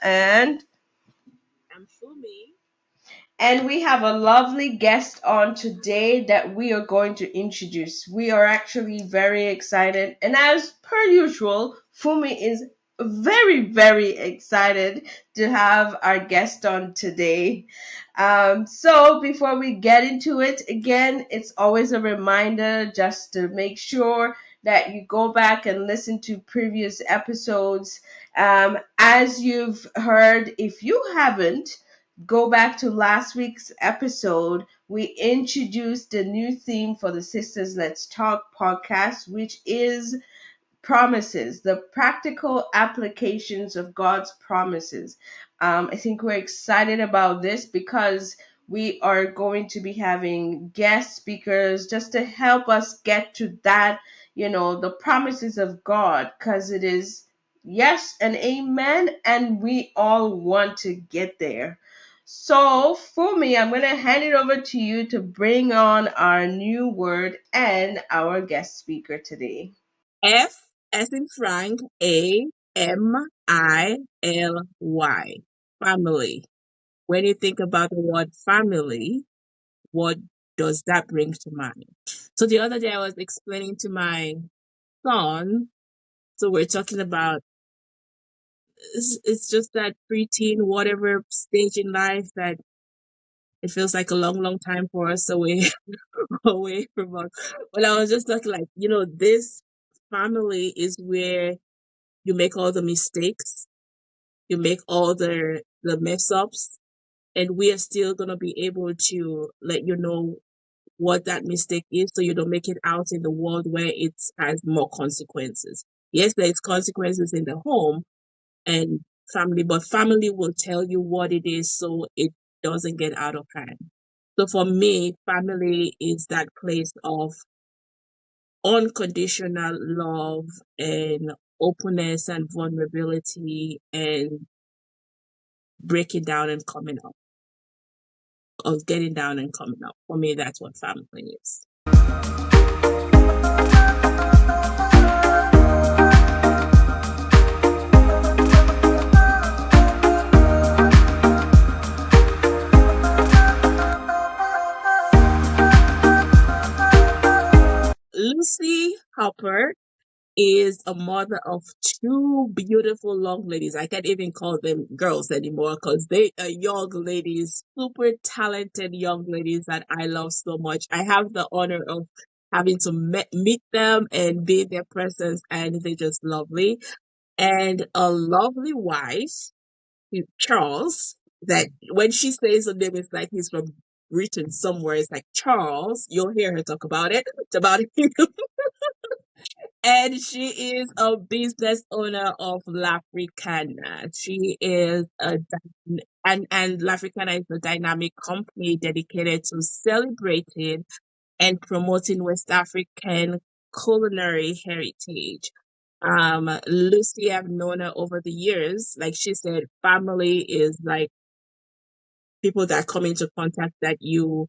and I'm Fumi. we have a lovely guest on today that we are going to introduce. We are actually very excited, and as per usual, Fumi is very excited to have our guest on today. So, before we get into it, again, it's always a reminder just to make sure that you go back and listen to previous episodes. As you've heard, if you haven't, go back to last week's episode. We introduced the new theme for the Sisters Let's Talk podcast, which is promises, the practical applications of God's promises. I think we're excited about this because we are going to be having guest speakers just to help us get to that, the promises of God, because it is yes and amen, and we all want to get there. So, for me, I'm going to hand it over to you to bring on our new word and our guest speaker today. F as in Frank, Family. Family. When you think about the word family, what does that bring to mind? So the other day I was explaining to my son, so we're talking about it's just that preteen, whatever stage in life that it feels like a long time for us away away from us. But I was just talking like, this family is where you make all the mistakes, you make all the mess ups, and we are still gonna be able to let you know what that mistake is, so you don't make it out in the world where it has more consequences. Yes, there's consequences in the home and family, but family will tell you what it is so it doesn't get out of hand. So for me, family is that place of unconditional love and openness and vulnerability and breaking down and coming up, of getting down and coming up. For me, that's what family is. Lucy Hopper is a mother of two beautiful young ladies. I can't even call them girls anymore because they are young ladies, super talented young ladies that I love so much. I have the honor of having to meet them and be in their presence, and they're just lovely. And a lovely wife, Charles, that when she says the name, it's like he's from Britain somewhere. It's like Charles. You'll hear her talk about it. It's about him. And she is a business owner of L'Africanaah. She is and L'Africanaah is a dynamic company dedicated to celebrating and promoting West African culinary heritage. Lucy, I've known her over the years. Like she said, family is like people that come into contact that you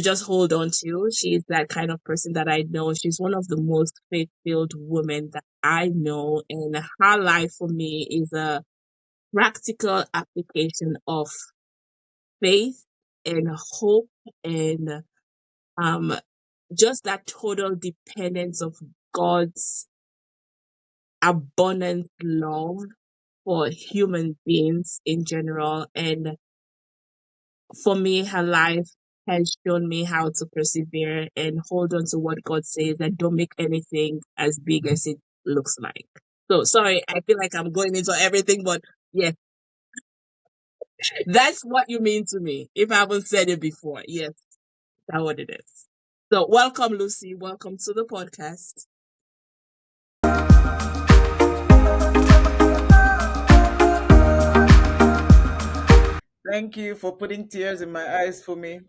just hold on to. She's that kind of person that I know. She's one of the most faith-filled women that I know, and her life for me is a practical application of faith and hope and um just that total dependence of God's abundant love for human beings in general. And for me, her life has shown me how to persevere and hold on to what God says and don't make anything as big as it looks like. So sorry, I feel like I'm going into everything, but yes, that's what you mean to me. If I haven't said it before, yes, that's what it is. So welcome, Lucy. Welcome to the podcast. Thank you for putting tears in my eyes for me.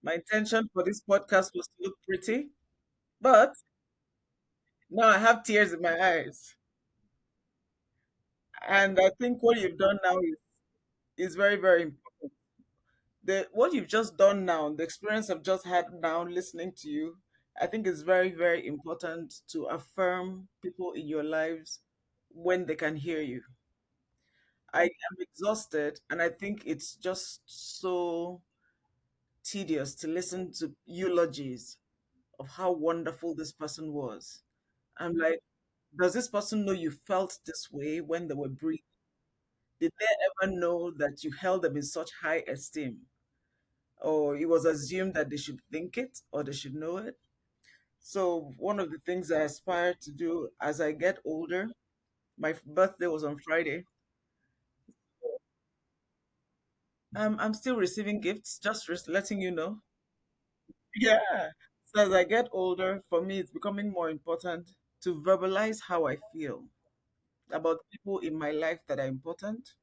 My intention for this podcast was to look pretty, but now I have tears in my eyes. And I think what you've done now is very important. What you've just done now, the experience I've just had now listening to you, I think is very important to affirm people in your lives when they can hear you. I am exhausted, and I think it's just so tedious to listen to eulogies of how wonderful this person was. I'm like, does this person know you felt this way when they were breathing? Did they ever know that you held them in such high esteem? Or it was assumed that they should think it or they should know it? So, one of the things I aspire to do as I get older, my birthday was on Friday. I'm still receiving gifts, just letting you know. Yeah. So, as I get older, for me, it's becoming more important to verbalize how I feel about people in my life that are important.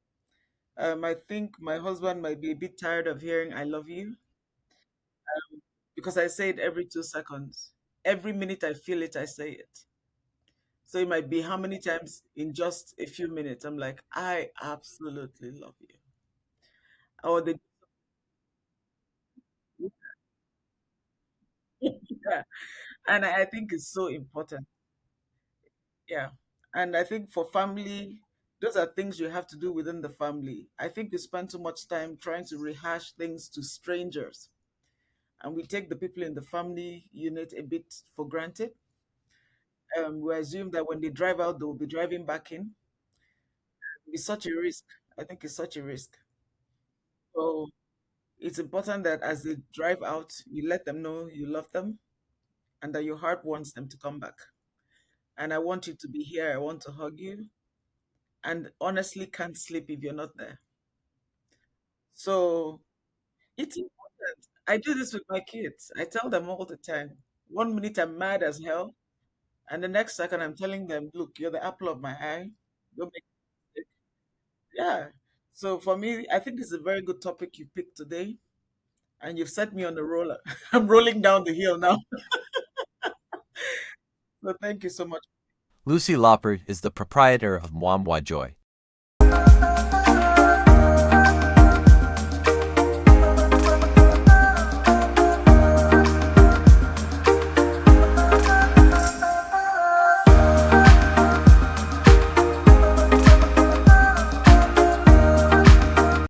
I think my husband might be a bit tired of hearing "I love you" because I say it every 2 seconds. Every minute I feel it, I say it. So it might be how many times in just a few minutes I'm like, "I absolutely love you." Or the yeah. And I think it's so important. Yeah. And I think for family, those are things you have to do within the family. I think we spend too much time trying to rehash things to strangers. And we take the people in the family unit a bit for granted. We assume that when they drive out, they will be driving back in. It's such a risk. I think it's such a risk. So it's important that as they drive out, you let them know you love them and that your heart wants them to come back. And I want you to be here. I want to hug you. And honestly, can't sleep if you're not there. So it's important. I do this with my kids. I tell them all the time. One minute I'm mad as hell, and the next second I'm telling them, "Look, you're the apple of my eye. Don't make it." Yeah. So for me, I think this is a very good topic you picked today, and you've set me on the roller. I'm rolling down the hill now. So thank you so much. Lucy Loppert is the proprietor of MoiMoi-Joy.